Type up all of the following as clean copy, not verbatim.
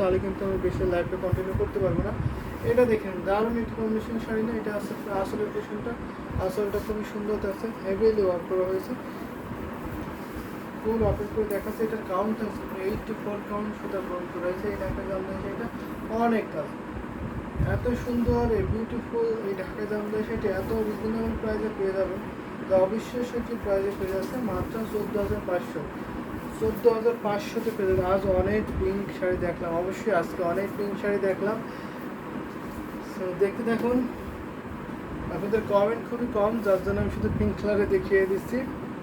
তাহলে কিন্তু আমি বেশি লাইভটা কন্টিনিউ করতে পারবো না। এটা দেখেন দারুণ একটি কম্বিনেশন শাড়ি না, এটা আসলে পোর্শনটা আসলটা খুবই সুন্দর আছে, হেভিলি ওয়ার্ক করা হয়েছে। ফুল অপেন করে দেখাচ্ছে, এটার কাউন্ট আছে 84 কাউন্ট সুতা বন্ধ রয়েছে। এই ঢাকা জামদানি এটা অনেক কাজ, এত সুন্দর বিউটিফুল এই ঢাকা জামদানি সেটা এত রিজনেবল প্রাইসে পেয়ে যাবেন। তো অবিশ্বাস্য একটি প্রাইসে পেয়ে যাচ্ছে মাত্র 14,500। 14,500তে পেয়ে যাবেন। আজ অনেক পিঙ্ক শাড়ি দেখলাম, অবশ্যই আজকে অনেক পিঙ্ক শাড়ি দেখলাম। দেখতে দেখুন, আপনাদের কমেন্ট খুবই কম, যার জন্য আমি শুধু পিঙ্ক কালারে দেখিয়ে দিচ্ছি।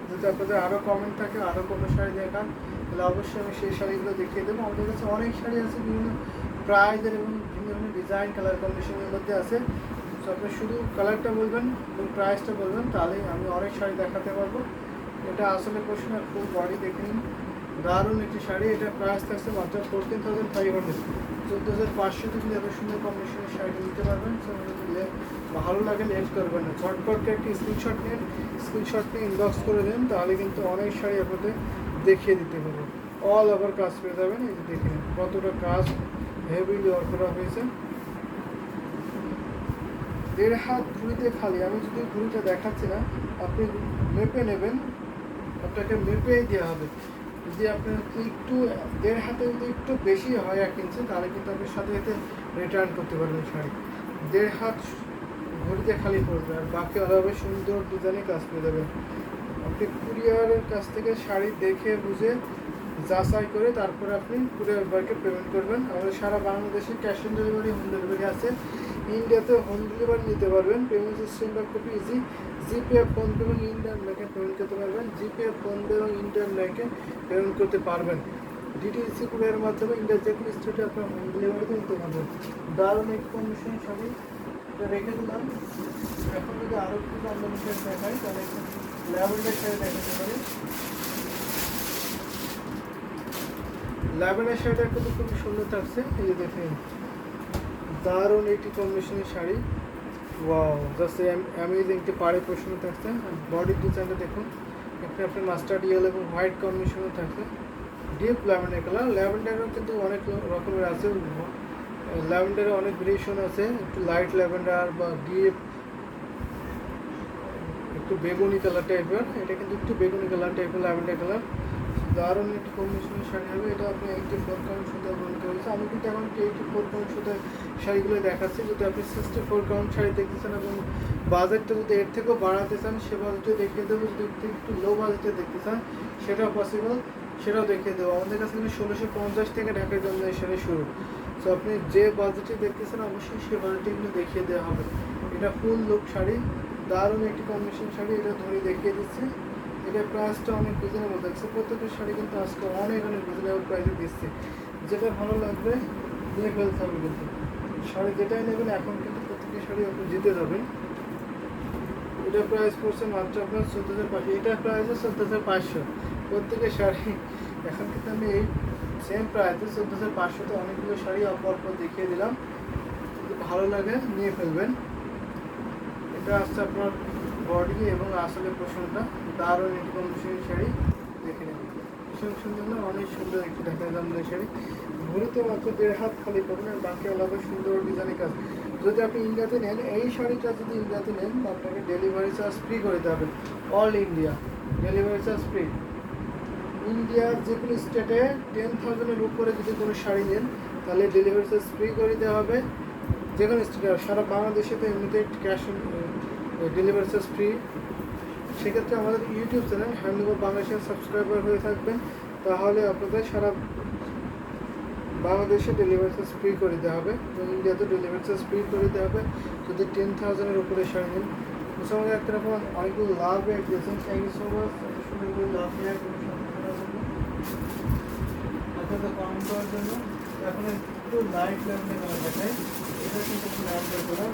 যদি আপনাদের আরও কমেন্ট থাকে, আরও কোনো শাড়ি দেখান, তাহলে অবশ্যই আমি সেই শাড়িগুলো দেখিয়ে দেবো। আমাদের কাছে অনেক শাড়ি আছে বিভিন্ন প্রাইজের এবং বিভিন্ন ধরনের ডিজাইন কালার কম্বিনেশনের মধ্যে আছে। তো আপনি শুধু কালারটা বলবেন এবং প্রাইসটা বলবেন, তাহলেই আমি অনেক শাড়ি দেখাতে পারবো। এটা আসলে প্রশ্ন, ফুল বডি দেখে নিন, দারুণ একটি শাড়ি। এটা প্রাইস থাকছে মাত্র 14,500। 14,500 থেকে এত সুন্দর কম্বিনেশনের শাড়িটা নিতে পারবেন। ভালো লাগে লেট করবেন না, ঝটপটকে একটি স্ক্রিনশট নিন, স্ক্রিনশট নিয়ে ইনবক্স করে দেন, তাহলে কিন্তু অনেক শাড়ি আপনাদের দেখিয়ে দিতে পারবো। অল ওভার কাজ পেয়ে যাবেন। এই যে দেখে নিন কতটা কাজ হেভিলি ওয়ার্ক করা হয়েছে। 1.5 হাত ঘুড়িতে খালি, আমি যদি ঘুড়িটা দেখাচ্ছি না, আপনি মেপে নেবেন, আপনাকে মেপেই দেওয়া হবে। যদি আপনার একটু 1.5 হাতে যদি একটু বেশি হয় 1 ইঞ্চি, তাহলে কিন্তু আপনি সাথে সাথে রিটার্ন করতে পারবেন শাড়ি। 1.5 হাত ঘড়িতে খালি পড়বে, আর বাকি আলাদা সুন্দর ডিজাইনে কাজ পেয়ে যাবেন। আপনি কুরিয়ারের কাছ থেকে শাড়ি দেখে বুঝে যাচাই করে তারপরে আপনি কুরিয়ার বয়কে পেমেন্ট করবেন। আমাদের সারা বাংলাদেশে cash on delivery, home delivery আছে। ইন্ডিয়াতে হোম ডেলিভারি নিতে পারবেন। পেমেন্ট সিস্টেমটা খুব ইজি, জিপে, ফোনপে এবং ইন্ডিয়ান ব্যাংকে পেমেন্ট করতে পারবেন। জিপে, ফোনপে এবং ইন্ডিয়ান ব্যাংকে পেমেন্ট করতে পারবেন। ডিটিসি কুরিয়ারের মাধ্যমে ইন্ডিয়ার যে কোনো স্টেটে আপনার হোম ডেলিভারিতে নিতে পারবেন। দারুণ এক কন্ডিশন শাড়ি, এটা রেখে দিলাম। এখন যদি আরও একটু কম্বিনেশন দেখাই, তাহলে একটু ল্যাভেন্ডার শাড়ি দেখাতে পারি। ল্যাভেন্ডার শাড়িটা কিন্তু খুবই সুন্দর থাকছে। এই যে দেখেন দারুণ একটি কম্বিনেশনের শাড়ি, ওয়াও, জাস্ট অ্যামেজিং একটি পাড়ে প্রশ্ন থাকছে। বডির ডিজাইনটা দেখুন, এখানে আপনার মাস্টার্ড ইয়েলো এবং হোয়াইট কম্বিনেশনও থাকছে। ডিপ ল্যাভেন্ডার কালার, ল্যাভেন্ডারও কিন্তু অনেক রকমের আছে, ল্যাভেন্ডারে অনেক ভেরিয়েশন আছে, একটু লাইট ল্যাভেন্ডার বা ডিপ একটু বেগুনি কালার টাইপের। এটা কিন্তু একটু বেগুনি কালার টাইপের ল্যাভেন্ডার কালার, দারুণ একটি কম্বিনেশনের শাড়ি হবে। এটা আপনি 84 কাউন্ট সুতায় বন্ধ করেছে। আমি কিন্তু এখন 84 কাউন্ট সুতায় শাড়িগুলো দেখাচ্ছি। যদি আপনি 64 কাউন্ট শাড়ি দেখতেছেন এবং বাজেটটা যদি এর থেকেও বাড়াতে চান, সে বাজেটে দেখিয়ে দেবো। যদি একটু লো বাজেটে দেখতে চান, সেটাও পসিবল, সেটাও দেখিয়ে দেবো। আমাদের কাছে কিন্তু 1650 থেকে ঢাকার জন্য এই শাড়ি শুরু। সো আপনি যে বাজেটে দেখতেছেন, অবশ্যই সে বাজেটে কিন্তু দেখিয়ে দেওয়া হবে। এটা ফুল লুক শাড়ি, দারুণ একটি কম্বিনেশন শাড়ি। এটা ধরে দেখিয়ে দিচ্ছি। এটা প্রাইসটা অনেক রিজনেবল থাকছে। প্রত্যেকটা শাড়ি কিন্তু আজকে অনেক রিজনেবল প্রাইসে দিচ্ছে। যেটা ভালো লাগবে নিয়ে ফেলতে হবে। কিন্তু শাড়ি যেটাই নেবেন এখন কিন্তু প্রত্যেকটা শাড়ি আপনি জিতে যাবেন। এটা প্রাইস পড়ছে মাত্র আপনার 14,500। এটা প্রাইস 14,500 প্রত্যেকের শাড়ি। এখন কিন্তু আমি এই সেম প্রাইসে 14,500তে অনেকগুলো শাড়ি অল্প দেখিয়ে দিলাম। যদি ভালো লাগে নিয়ে ফেলবেন। এটা আসছে আপনার বডি এবং আসলে পোষণটা, দারুণ একটি কম্বিনেশনের শাড়ি, দেখে নেবেন ভীষণ সুন্দর না, অনেক সুন্দর একটি ঢাকা জামদানি শাড়ি। ঘুরিতে মাত্র 1.5 হাত খালি করবেন, আর বাকি আলাদা সুন্দর ডিজাইনের কাজ। যদি আপনি ইন্ডিয়াতে নেন, এই শাড়িটা যদি ইন্ডিয়াতে নেন, আপনাকে ডেলিভারি চার্জ ফ্রি করে দেওয়া হবে। All India delivery charge free. ইন্ডিয়ার যে কোনো স্টেটে 10,000-এর উপরে যদি কোনো শাড়ি নেন, তাহলে ডেলিভারি চার্জ ফ্রি করে দেওয়া হবে। যে কোনো স্টেটে, সারা বাংলাদেশে তো এমনিতে ক্যাশ ডেলিভারি চার্জ ফ্রি। সেক্ষেত্রে আমাদের ইউটিউব চ্যানেল হ্যান্ডলুম বাংলাদেশের সাবস্ক্রাইবার হয়ে থাকবেন, তাহলে আপনাদের সারা বাংলাদেশে ডেলিভারি চার্জ ফ্রি করে দেওয়া হবে এবং ইন্ডিয়াতে ডেলিভারি চার্জ ফ্রি করে দেওয়া হবে যদি 10,000-এর উপরে শাড়ি নেন। আমাদের একটা রকম অনেকগুলো লাভ দিয়েছেন, থ্যাংক ইউ সো মাচ। সুন্দর করে লাভ দেওয়ার জন্য, আপনাদের কমেন্ট করার জন্য। এখন একটু লাইট ল্যাভেন্ডার কালার দেখাই। এটা কিন্তু একটু ল্যাভেন্ডার কালার,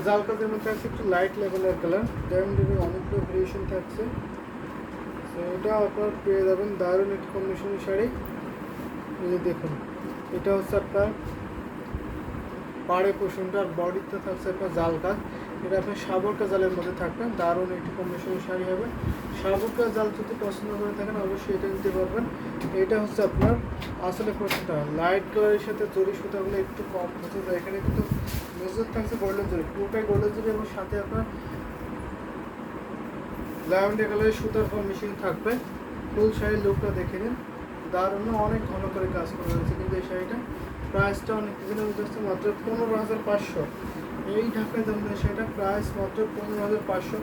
জাল কাজের মধ্যে আছে, একটু লাইট লেভেলের কালার। ডায়মন্ডের অনেকগুলো ভেরিয়েশন থাকছে। তো এটা আপনার পেয়ে যাবেন দারুণ একটি কম্বিনেশনের শাড়ি। এই যে দেখুন, এটা হচ্ছে আপনার পাড়ে পোষণটা, আর বডিতে থাকছে আপনার জাল কাজ। এটা আপনার সাবরকা জালের মধ্যে থাকবে, দারুণ একটি কম্বিনেশনের শাড়ি হবে। সাবরকা জাল যদি পছন্দ করে থাকেন অবশ্যই এটা নিতে পারবেন। এটা হচ্ছে আপনার আসলে প্রশ্নটা লাইট কালারের সাথে জরি সুতাগুলো একটু কম হতে যায়, এখানে কিন্তু মেজর থাকছে গোল্ডেন জরি, পুরোটাই গোল্ডেন জরি এবং সাথে আপনার ল্যাভেন্ডার কালারের সুতার কম্বিনেশন থাকবে। ফুল শাড়ির লুকটা দেখে নিন, দারুণ অনেক ঘন করে কাজ করা হয়েছে। কিন্তু এই শাড়িটা প্রাইসটা অনেক রিজনেবল যাচ্ছে, মাত্র 15,500। এই ঢাকায় জামদানি শাড়িটা প্রাইস মাত্র 15,500।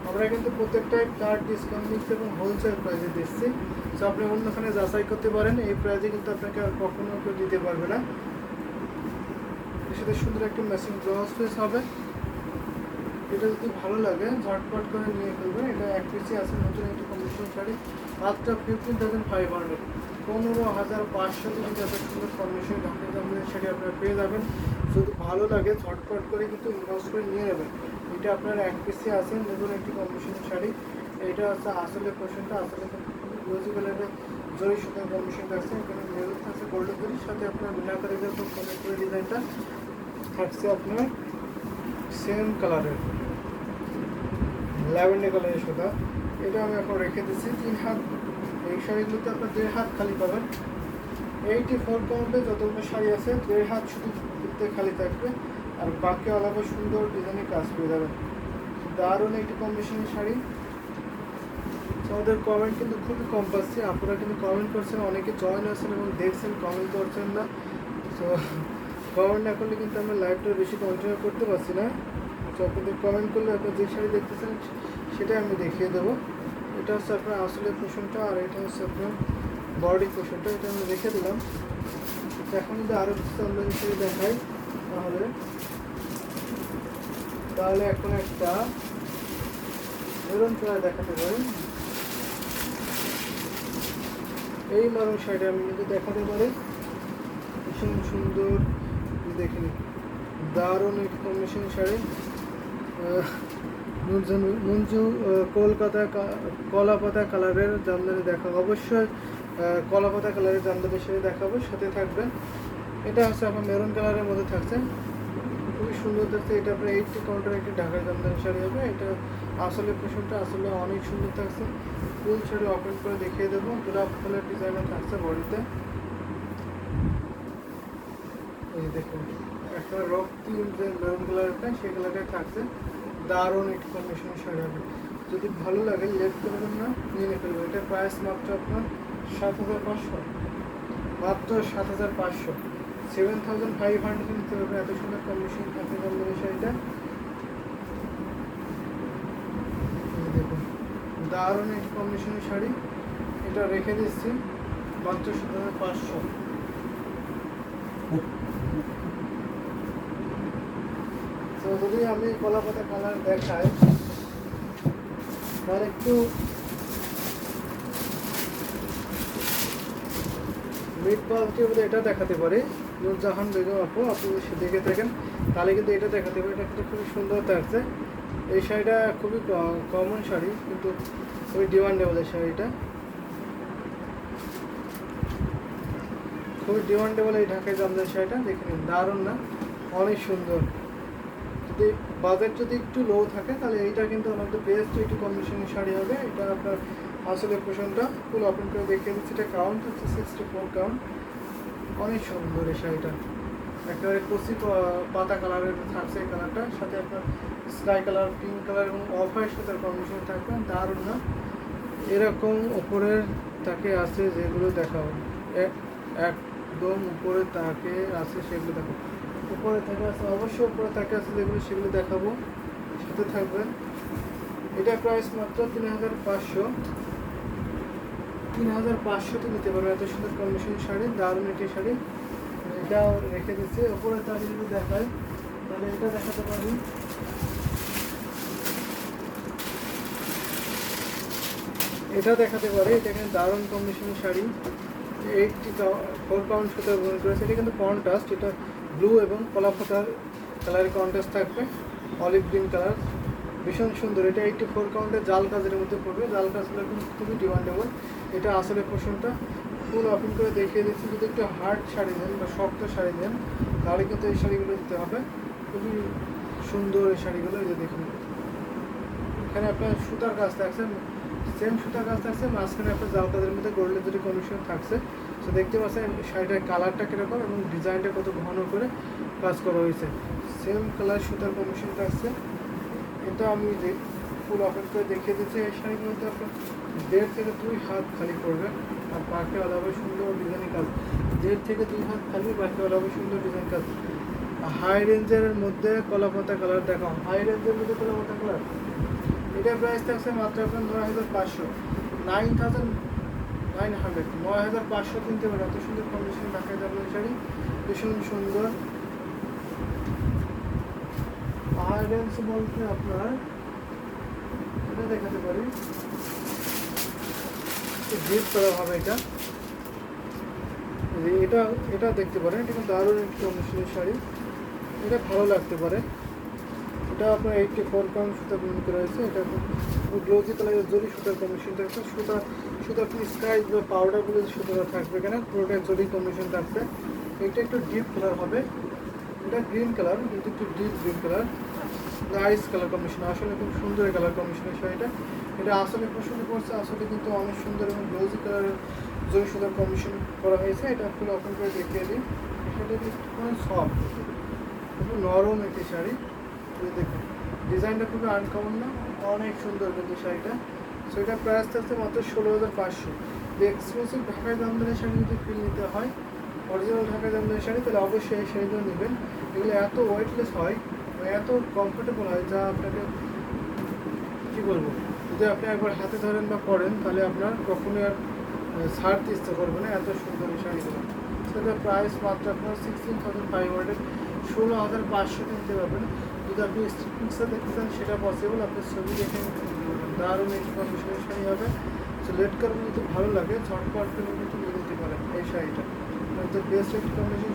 আমরা কিন্তু প্রত্যেকটাই ফ্ল্যাট ডিসকাউন্ট দিচ্ছি এবং হোলসেল প্রাইসে দিচ্ছি। তো আপনি অন্যখানে যাচাই করতে পারেন, এই প্রাইসে কিন্তু আপনাকে আর কখনো কেউ দিতে পারবে না। এর সাথে সুন্দর একটি ম্যাচিং ব্লাউজ পিস হবে। এটা যদি ভালো লাগে ঝটপট করে নিয়ে ফেলবেন। এটা এক পিসে আছে নতুন একটি কম্বিনেশন শাড়ি, মাত্র 15,500। 15,500 কিন্তু এত সুন্দর কম্বিনেশন ঢাকায় জামদানি শাড়ি আপনারা পেয়ে যাবেন। যদি ভালো লাগে ঝটপট করে কিন্তু ইনভেস্ট করে নিয়ে নেবেন। এটা আপনার এক পিসে আছে নতুন একটি কম্বিনেশন শাড়ি। এটা হচ্ছে আসলে পোর্শনটা, আসলে রোজি কালারের জরি সুতার কম্বিনেশন থাকছে, এখানে মেরুন থাকছে গোল্ডেন জরির সাথে আপনার মিনাকারি করে ডিজাইনটা থাকছে আপনার সেম কালারের ল্যাভেন্ডার কালারের সুতা। এটা আমি এখন রেখে দিচ্ছি 3 হাত। এই শাড়িগুলোতে আপনার 1.5 হাত খালি পাবেন। 84 কাউন্টে যতগুলো শাড়ি আছে 1.5 হাত শুধু ঘুরতে খালি থাকবে, আর বাকি আলাদা সুন্দর ডিজাইনের কাজ পেয়ে যাবেন। দারুণ একটি কম্বিনেশনের শাড়ি। আমাদের কমেন্ট কিন্তু খুবই কম পাচ্ছি, আপনারা কিন্তু কমেন্ট করছেন, অনেকে জয়েন আছেন এবং দেখছেন, কমেন্ট করছেন না। তো কমেন্ট না করলে কিন্তু আমরা লাইভটা বেশি কন্টিনিউ করতে পারছি না। তো আপনাদের কমেন্ট করলে আপনারা যে শাড়ি দেখতেছেন সেটাই আমি দেখিয়ে দেবো। এটা হচ্ছে আপনার আসলে পোর্শনটা, আর এটা হচ্ছে আপনার বডি পোর্শনটা। এটা আমি রেখে দিলাম। এখন যদি আরও কিছু আমরা শাড়ি দেখাই তাহলে এখন একটা মেরুন কালার দেখাতে পারি। এই মারুন শাড়িটা আমি কিন্তু দেখাতে পারি, ভীষণ সুন্দর দেখে নিন, দারুণ একটি কম্বিনেশন শাড়ি। মঞ্জু কলকাতা কলাপাতা কালারের জামদানি দেখাবো, অবশ্যই কলাপাতা কালারের জামদানি শাড়ি দেখাবো, সাথে থাকবে। এটা হচ্ছে আপনার মেরুন কালারের মধ্যে থাকছে, খুবই সুন্দর থাকছে। এটা আপনার 80 কাউন্টার একটি ঢাকার জামদানি শাড়ি হবে। এটা আসলে পোশাকটা আসলে অনেক সুন্দর থাকছে। ফুল শাড়ি ওপেন করে দেখিয়ে দেবো, গোলাপ ফুলের ডিজাইনও থাকছে বডিতে। এই দেখুন একটা রক্তি যে মেরুন কালারটা সেই কালারটাই থাকছে, দারুণ একটি কম্বিনেশনের শাড়ি হবে। যদি ভালো লাগে লেট করবেন না, নিয়ে ফেলবেন। এটার প্রাইস মাত্র আপনার 7,500, মাত্র 7,500। 7,500 নিতে পারবেন এত সুন্দর কম্বিনেশন থাকে জামদানি শাড়িটা। দেখুন দারুণ একটি কম্বিনেশনের শাড়ি, এটা রেখে দিচ্ছি মাত্র 7,500। তো যদি আমি কলাপাতা কালার দেখাই তাহলে একটু মিড কোয়ালিটির মধ্যে এটা দেখাতে পারি। নুরজাহান বেগম আপু, আপনি দেখে থাকেন তাহলে কিন্তু এটা দেখাতে পারি। এটা কিন্তু খুবই সুন্দর থাকছে। এই শাড়িটা খুবই কমন শাড়ি, কিন্তু খুবই ডিমান্ডেবল। এই শাড়িটা খুবই ডিমান্ডেবল, এই ঢাকায় জামদানি শাড়িটা দেখে নিন, দারুণ না, অনেক সুন্দর। যদি বাজেট যদি একটু লো থাকে তাহলে এইটা কিন্তু আমাদের বেস্ট একটু কম্বিনেশনের শাড়ি হবে। এটা আপনার আসলে পোশনটা ফুল ওপেন করে দেখিয়ে দিচ্ছি। এটা কাউন্ট হচ্ছে 64 কাউন্ট, অনেক সুন্দর এই শাড়িটা। একেবারে কচি পাতা কালারের থাকছে এই কালারটা, সাথে আপনার স্কাই কালার, পিঙ্ক কালার এবং অফ হোয়াইট সাথে কম্বিনেশন থাকবে, দারুণ না। এরকম উপরের তাকে আছে যেগুলো দেখাও, একদম উপরে তাকে আছে সেগুলো দেখো, উপরে থাকে আছে, অবশ্যই উপরে থাকে আছে যেগুলো সেগুলো দেখাবো, সাথে থাকবে। এটা প্রাইস মাত্র 3,500। 3,500তে নিতে পারবে এত সুন্দর কম্বিনেশন শাড়ি, দারুণ একটি শাড়ি। এটাও রেখে দিচ্ছি। উপরে তাকে যদি দেখায় তাহলে এটা দেখাতে পারি। এটা দেখাতে পারি, এটা কিন্তু দারুণ কম্বিনেশনের শাড়ি। 84 কাউন্ট সাথে ব্যবহার করেছে। এটা কিন্তু কন্ট্রাস্ট, এটা ব্লু এবং কলাপাতার কালারের কন্ট্রাস্ট থাকবে, অলিভ গ্রিন কালার, ভীষণ সুন্দর। এটা 84 কাউন্টের জাল কাজের মধ্যে পড়বে, জাল কাজগুলো কিন্তু খুবই ডিমান্ডেবল। এটা আসলে পোর্শনটা ফুল ওপেন করে দেখিয়ে দিচ্ছি। যদি একটু হার্ড শাড়ি দেন বা শক্ত শাড়ি দেন তাহলে কিন্তু এই শাড়িগুলো দিতে হবে, খুবই সুন্দর এই শাড়িগুলো, এই যে দেখুন এখানে আপনার সুতার কাজ থাকছে, সেম সুতার কাজ থাকছে, মাঝখানে আপনার জাল কাজের মধ্যে গোল্ডের দুটি কমিশন থাকছে। তো দেখতে পাচ্ছেন শাড়িটার কালারটা কীরকম এবং ডিজাইনটা কত ঘন করে কাজ করা হয়েছে। সেম কালার সুতার কমিশন থাকছে। এটা আমি ফুল ওপেন করে দেখিয়ে দিচ্ছি। এই শাড়িগুলোতে আপনার 1.5 থেকে 2 হাত খালি পড়বে, আর বাকি আলাদা সুন্দর ডিজাইনের কাজ। 1.5 থেকে 2 হাত খালি, বাকি আলাদা সুন্দর ডিজাইন কাজ। হাই রেঞ্জের মধ্যে কলাপাতা কালার দেখাও, হাই রেঞ্জের মধ্যে কলাপাতা কালার, এটার প্রাইস থাকছে মাত্র আপনার 9,500, 9,900, 9,500 কিনতে পারেন। এত সুন্দর কন্ডিশন দেখায় যাবে এই শাড়ি, ভীষণ সুন্দর। হাই রেঞ্জ বলতে আপনার এটা দেখাতে পারি, ডিপ করা হবে এটা, এটা এটা দেখতে পারেন। এটা কিন্তু দারুণ একটি কন্ডিশনের শাড়ি, এটা ভালো লাগতে পারে। এটা আপনার 84 কাউন্ট সুতা বুন করা হয়েছে। এটা গ্লোজি কালারের জরি সুতার কমিশন থাকছে। সুতা স্কাই বা পাউডারগুলো সুতোটা থাকবে এখানে, পুরোটা জরি কমিশন থাকবে। এটা একটু ডিপ কালার হবে, এটা গ্রিন কালার কিন্তু একটু ডিপ গ্রিন কালার, আইস কালার কম্বিনেশন। আসলে খুব সুন্দর কালার কম্বিনেশনের শাড়িটা। এটা আসলে পছন্দ করছে, আসলে কিন্তু অনেক সুন্দর এবং গ্লোজি কালারের জরি সুতার কম্বিনেশন করা হয়েছে। এটা ফুল ওপেন করে দেখিয়ে দিই। সেটা একটু সফট, খুব নরম একটি শাড়ি। দেখুন ডিজাইনটা খুবই আনকমন না, অনেক সুন্দর কিন্তু শাড়িটা। সো এটা প্রাইস থাকছে মাত্র 16,500। এক্সক্লুসিভ ঢাকায় জামদানি শাড়ি যদি ফিল নিতে হয়, অরিজিনাল ঢাকায় জামদানি শাড়ি, তাহলে অবশ্যই এই শাড়িগুলো নেবেন। এগুলো এত ওয়েটলেস হয়, এত কমফোর্টেবল হয়, যা আপনাকে কী বলবো, যদি আপনি একবার হাতে ধরেন বা পরেন তাহলে আপনার কখনোই আর ছাড়তে ইচ্ছা করবে না, এত সুন্দর এই শাড়িগুলো। সেটা প্রাইস মাত্র আপনার 16,500, 16,500 কিনতে পারবেন। যদি আপনি পিকচার দেখতে চান সেটা পসিবল, আপনি ছবি দেখে দারুণ একটি কন্ডিশনের শাড়ি হবে। সো লেট করবেন, যদি ভালো লাগে ঝটপট করে কিন্তু নিয়ে নিতে পারেন এই শাড়িটা, বেস্ট একটি কন্ডিশন।